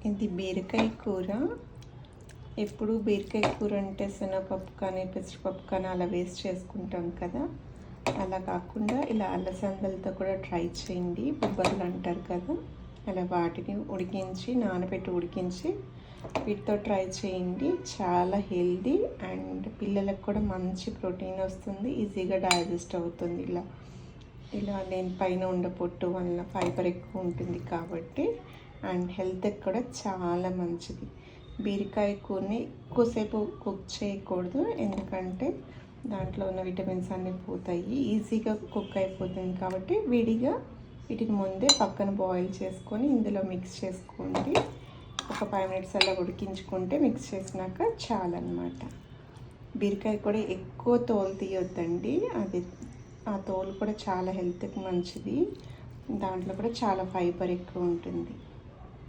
ఇది బీరకాయ కూర. ఎప్పుడు బీరకాయ కూర అంటే శనగపప్పు కానీ పెసరపప్పు కానీ అలా వేస్ట్ చేసుకుంటాం కదా, అలా కాకుండా ఇలా అలసందలతో కూడా ట్రై చేయండి. బొబ్బర్లు అంటారు కదా, అలా వాటిని ఉడికించి నానబెట్టి ఉడికించి వీటితో ట్రై చేయండి. చాలా హెల్దీ అండ్ పిల్లలకు కూడా మంచి ప్రోటీన్ వస్తుంది, ఈజీగా డైజెస్ట్ అవుతుంది. ఇలా నేను పైన ఉండ పొట్టు వల్ల ఫైబర్ ఎక్కువ ఉంటుంది కాబట్టి, అండ్ హెల్త్కి కూడా చాలా మంచిది. బీరకాయ కూరని ఎక్కువసేపు కుక్ చేయకూడదు, ఎందుకంటే దాంట్లో ఉన్న విటమిన్స్ అన్నీ పోతాయి. ఈజీగా కుక్ అయిపోతుంది కాబట్టి విడిగా వీటిని ముందే పక్కన బాయిల్ చేసుకొని ఇందులో మిక్స్ చేసుకోండి. ఒక 5 minutes అలా ఉడికించుకుంటే మిక్స్ చేసినాక చాలన్నమాట. బీరకాయ కూడా ఎక్కువ తోలు తీయొద్దండి, ఆ తోలు కూడా చాలా హెల్త్కి మంచిది. దాంట్లో కూడా చాలా ఫైబర్ ఎక్కువ ఉంటుంది.